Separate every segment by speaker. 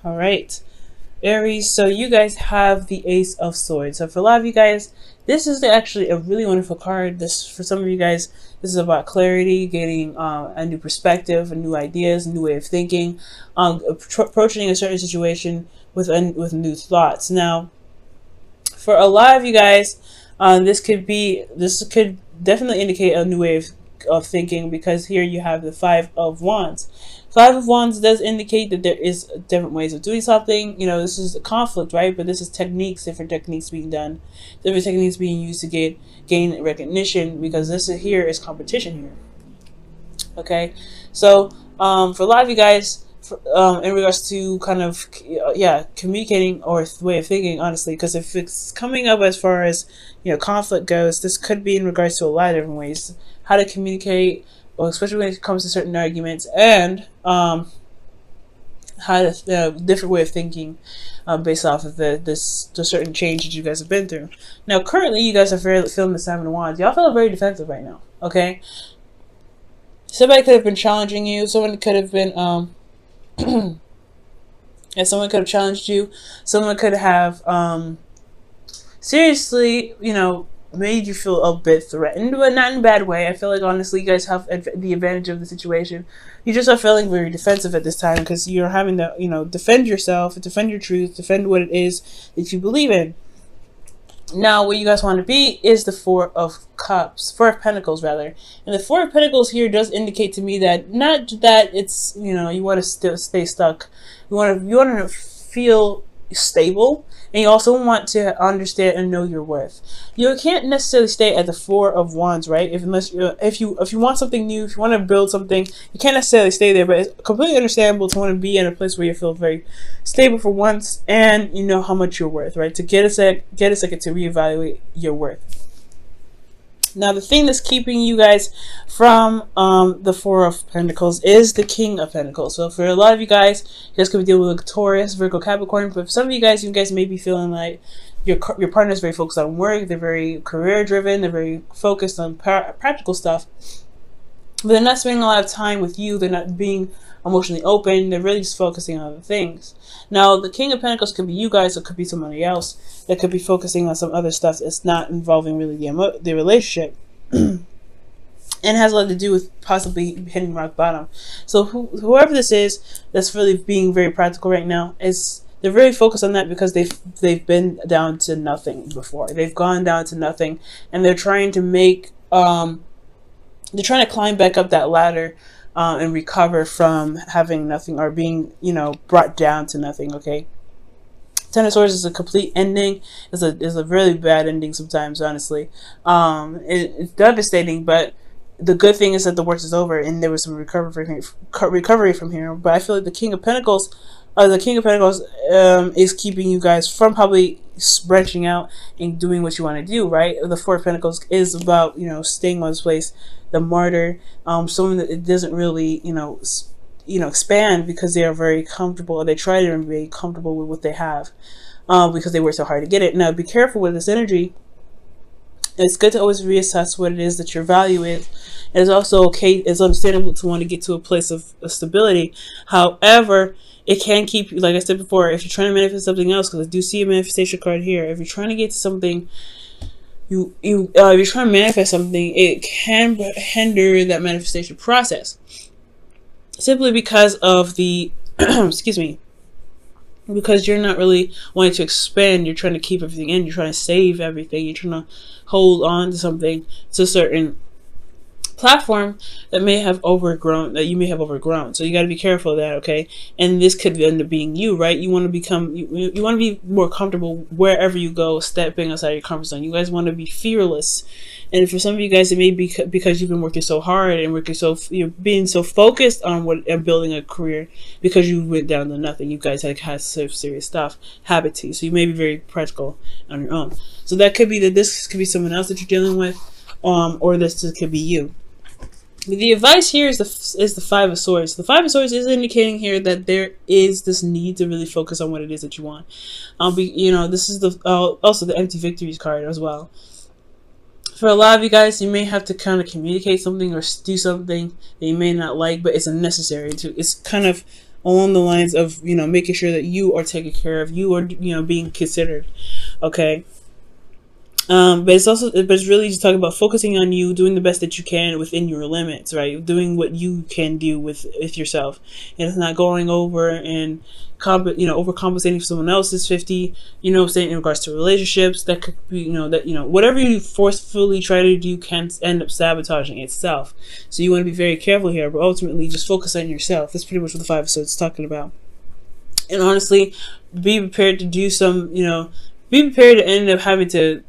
Speaker 1: All right, Aries. So you guys have the Ace of Swords. So for a lot of you guys, this is actually a really wonderful card. This, for some of you guys, this is about clarity, getting a new perspective, new ideas, a new way of thinking, approaching a certain situation with new thoughts. Now, for a lot of you guys, this could definitely indicate a new way of thinking, because here you have the Five of Wands. Five of Wands does indicate that there is different ways of doing something. You know, this is a conflict, right? But this is techniques, different techniques being done, different techniques being used to gain recognition, because this is, here is competition here. Okay, so for a lot of you guys, in regards to kind of communicating or way of thinking, honestly, because if it's coming up as far as conflict goes, this could be in regards to a lot of different ways how to communicate, or especially when it comes to certain arguments, and how to different way of thinking based off of the certain change that you guys have been through. Now, currently, you guys are feeling the Seven of Wands. Y'all feel very defensive right now. Okay, somebody could have been challenging you. Someone could have been and someone could have challenged you. Someone could have seriously, made you feel a bit threatened, but not in a bad way. I feel like, honestly, you guys have the advantage of the situation. You just are feeling very defensive at this time, because you're having to, defend yourself, defend your truth, defend what it is that you believe in. Now, what you guys want to be is the Four of Pentacles, rather. And the Four of Pentacles here does indicate to me that not that it's, you want to still stay stuck. You want to feel stable, and you also want to understand and know your worth. You can't necessarily stay at the Four of Wands, right? If you want something new, if you want to build something, you can't necessarily stay there. But it's completely understandable to want to be in a place where you feel very stable for once, and you know how much you're worth, right? To get a second to reevaluate your worth. Now, the thing that's keeping you guys from the Four of Pentacles is the King of Pentacles. So for a lot of you guys could be dealing with Taurus, Virgo, Capricorn. But for some of you guys may be feeling like your partner is very focused on work. They're very career driven. They're very focused on practical stuff. But they're not spending a lot of time with you. They're not being emotionally open. They're really just focusing on other things. Now, the King of Pentacles could be you guys, or it could be somebody else that could be focusing on some other stuff that's not involving really the relationship. And has a lot to do with possibly hitting rock bottom. So whoever this is that's really being very practical right now, they're very focused on that, because they've been down to nothing before. They've gone down to nothing, and they're trying to climb back up that ladder and recover from having nothing, or being brought down to nothing. Okay, Ten of Swords is a complete ending. It's a really bad ending sometimes, honestly. It's devastating, but the good thing is that the worst is over, and there was some recovery from here. But I feel like the King of Pentacles is keeping you guys from probably branching out and doing what you want to do, right? The Four of Pentacles is about staying on this place, the martyr, someone that it doesn't really expand, because they are very comfortable, or they try to be very comfortable with what they have, because they work so hard to get it. Now, be careful with this energy. It's good to always reassess what it is that your value is. It's also okay, it's understandable to want to get to a place of stability. However, it can keep you, like I said before, if you're trying to manifest something else, because I do see a manifestation card here. If you're trying to get to something, if you're trying to manifest something, it can hinder that manifestation process, simply because of the excuse me, because you're not really wanting to expand. You're trying to keep everything in. You're trying to save everything. You're trying to hold on to something, to a certain platform that you may have overgrown. So you got to be careful of that, okay? And this could end up being you, right? You want to become, you want to be more comfortable wherever you go, stepping outside your comfort zone. You guys want to be fearless. And for some of you guys, it may be because you've been working so hard and you're being so focused on building a career, because you went down to nothing. You guys had some serious stuff happen to you, so you may be very practical on your own. So that could be that this could be someone else that you're dealing with, or this could be you. The advice here is the Five of Swords. The Five of Swords is indicating here that there is this need to really focus on what it is that you want. This is also the Empty Victories card as well. For a lot of you guys, you may have to kind of communicate something or do something that you may not like, but it's necessary to. It's kind of along the lines of, you know, making sure that you are taken care of, you are, you know, being considered. Okay. But it's really just talking about focusing on you, doing the best that you can within your limits, right? Doing what you can do with yourself, and it's not going over and overcompensating for someone else's 50. You know, saying in regards to relationships, that could be, whatever you forcefully try to do can end up sabotaging itself. So you want to be very careful here, but ultimately just focus on yourself. That's pretty much what the 5 of Swords is talking about. And honestly, be prepared to do some, be prepared to end up having to,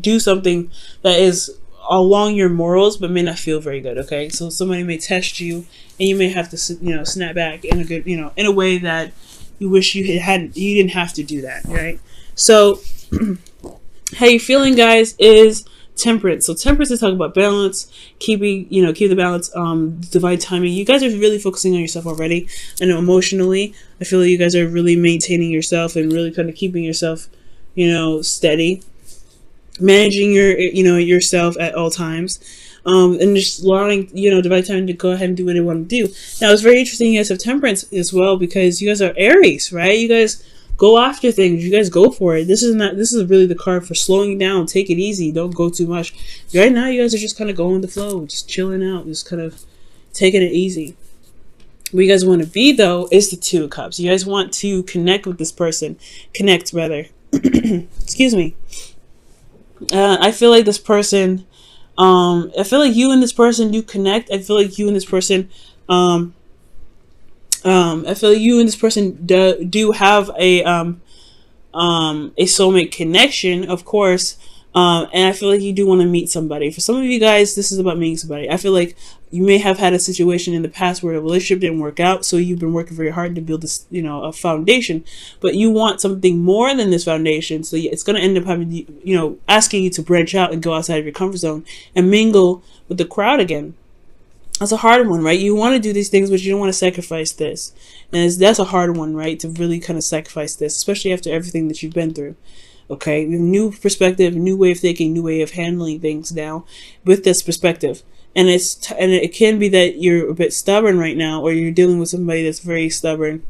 Speaker 1: do something that is along your morals, but may not feel very good. Okay, so somebody may test you, and you may have to, snap back in a good, in a way that you wish you didn't have to do that, right? So, how you feeling, guys? Is Temperance. So Temperance is talking about balance, keep the balance, divine timing. You guys are really focusing on yourself already. I know emotionally, I feel like you guys are really maintaining yourself and really kind of keeping yourself, steady, managing yourself at all times, and just allowing, divine timing to go ahead and do what they want to do. Now, it's very interesting you guys have Temperance as well, because you guys are Aries, right? You guys go after things. You guys go for it. This is really the card for slowing down. Take it easy. Don't go too much. Right now, you guys are just kind of going with the flow, just chilling out, just kind of taking it easy. What you guys want to be, though, is the 2 of Cups. You guys want to connect with this person. Connect, rather. Excuse me. I feel like this person, I feel like you and this person do connect. I feel like you and this person, I feel like you and this person do have a soulmate connection, of course. And I feel like you do want to meet somebody. For some of you guys, this is about meeting somebody. I feel like you may have had a situation in the past where a relationship didn't work out, so you've been working very hard to build this, a foundation. But you want something more than this foundation, so it's going to end up having, asking you to branch out and go outside of your comfort zone and mingle with the crowd again. That's a hard one, right? You want to do these things, but you don't want to sacrifice this. And that's a hard one, right? To really kind of sacrifice this, especially after everything that you've been through. Okay, new perspective, new way of thinking, new way of handling things now with this perspective. And it can be that you're a bit stubborn right now, or you're dealing with somebody that's very stubborn.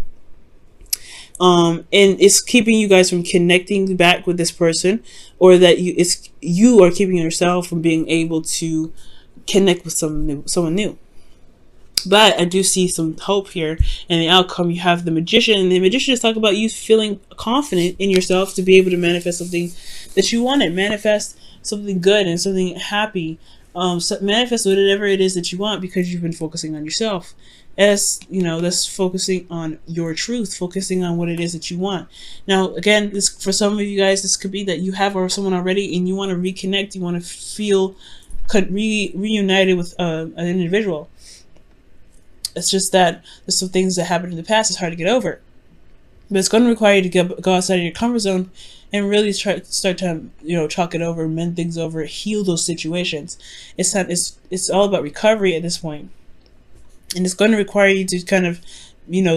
Speaker 1: And it's keeping you guys from connecting back with this person, or that you are keeping yourself from being able to connect with someone new. But I do see some hope here in the outcome. You have the Magician, and the Magician is talking about you feeling confident in yourself to be able to manifest something that you wanted, manifest something good and something happy, manifest whatever it is that you want, because you've been focusing on yourself. That's focusing on your truth, focusing on what it is that you want. Now, again, this, for some of you guys, this could be that you have someone already and you want to reconnect, you want to feel reunited with an individual. It's just that there's some things that happened in the past. It's hard to get over, but it's going to require you to go outside of your comfort zone and really start to talk it over, mend things over, heal those situations. It's all about recovery at this point, and it's going to require you to kind of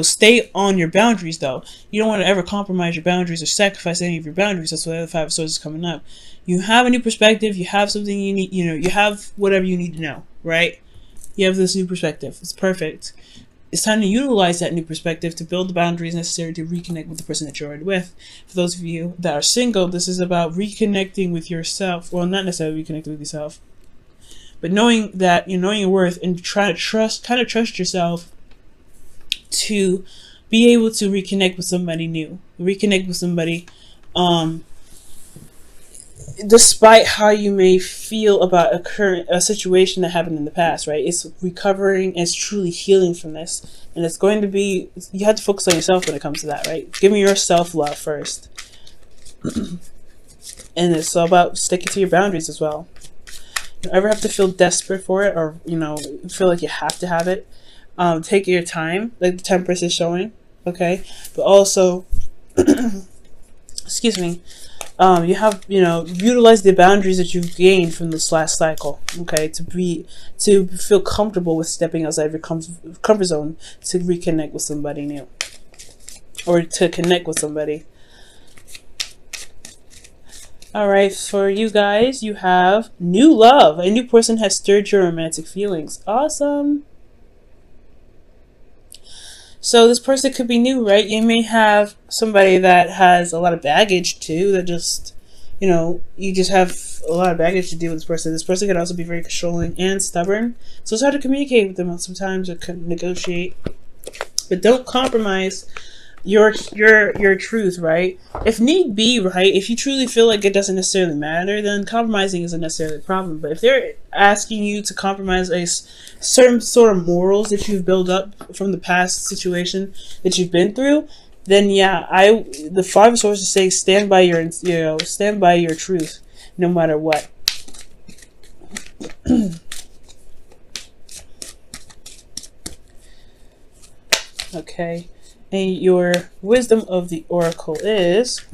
Speaker 1: stay on your boundaries. Though you don't want to ever compromise your boundaries or sacrifice any of your boundaries. That's why the 5 of Swords is coming up. You have a new perspective. You have something you need. You have whatever you need to know, right? You have this new perspective. It's perfect. It's time to utilize that new perspective to build the boundaries necessary to reconnect with the person that you're already with. For those of you that are single, this is about reconnecting with yourself. Well, not necessarily reconnecting with yourself, but knowing that knowing your worth and try to trust yourself to be able to reconnect with somebody new, reconnect with somebody, despite how you may feel about a situation that happened in the past, right? It's recovering and it's truly healing from this. And it's going to be, you have to focus on yourself when it comes to that, right? Give me your self-love first. And it's all about sticking to your boundaries as well. You don't ever have to feel desperate for it, or, feel like you have to have it. Take your time, like the Temperance is showing, okay? But also, excuse me, you have, utilize the boundaries that you've gained from this last cycle, okay, to feel comfortable with stepping outside of your comfort zone to reconnect with somebody new, or to connect with somebody. All right, for you guys, you have new love. A new person has stirred your romantic feelings. Awesome. So this person could be new, right? You may have somebody that has a lot of baggage too, that just, you just have a lot of baggage to deal with this person. This person could also be very controlling and stubborn. So it's hard to communicate with them sometimes or negotiate. But don't compromise your truth, right? If need be, right? If you truly feel like it doesn't necessarily matter, then compromising isn't necessarily a problem. But if they're asking you to compromise a certain sort of morals that you've built up from the past situation that you've been through, then yeah, the five of swords say stand by stand by your truth, no matter what. Okay. And your wisdom of the oracle is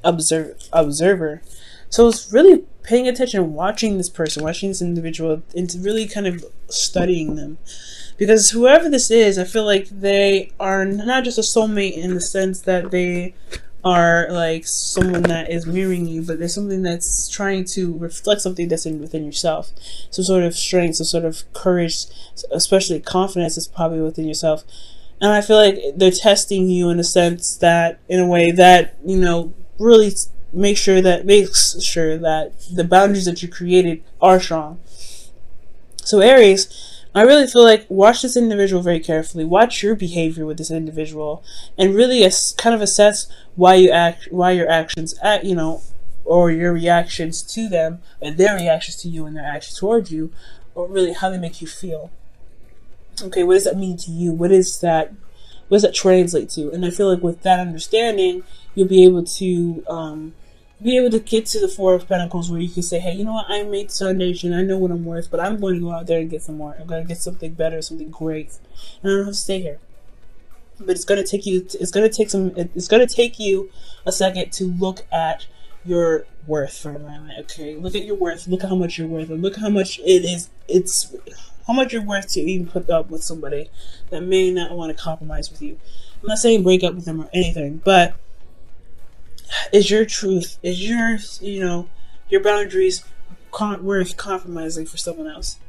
Speaker 1: observer. So it's really paying attention, watching this person, watching this individual, and really kind of studying them. Because whoever this is, I feel like they are not just a soulmate in the sense that they are like someone that is mirroring you, but there's something that's trying to reflect something that's within yourself. Some sort of strength, some sort of courage, especially confidence is probably within yourself. And I feel like they're testing you in a sense that, in a way that, really makes sure that the boundaries that you created are strong. So Aries, I really feel like watch this individual very carefully. Watch your behavior with this individual, and really kind of assess why your actions or your reactions to them, and their reactions to you and their actions towards you, or really how they make you feel. Okay, what does that mean to you? What does that translate to? And I feel like with that understanding, you'll be able to get to the Four of Pentacles, where you can say, hey, you know what, I made this foundation, I know what I'm worth, but I'm going to go out there and get some more. I'm going to get something better, something great, and I don't have to stay here. But it's going to take you a second to look at your worth for a moment. Okay, look at your worth. Look at how much you're worth, and look how much it's how much you're worth to even put up with somebody that may not want to compromise with you. I'm not saying break up with them or anything, but is your truth, is your boundaries worth compromising for someone else?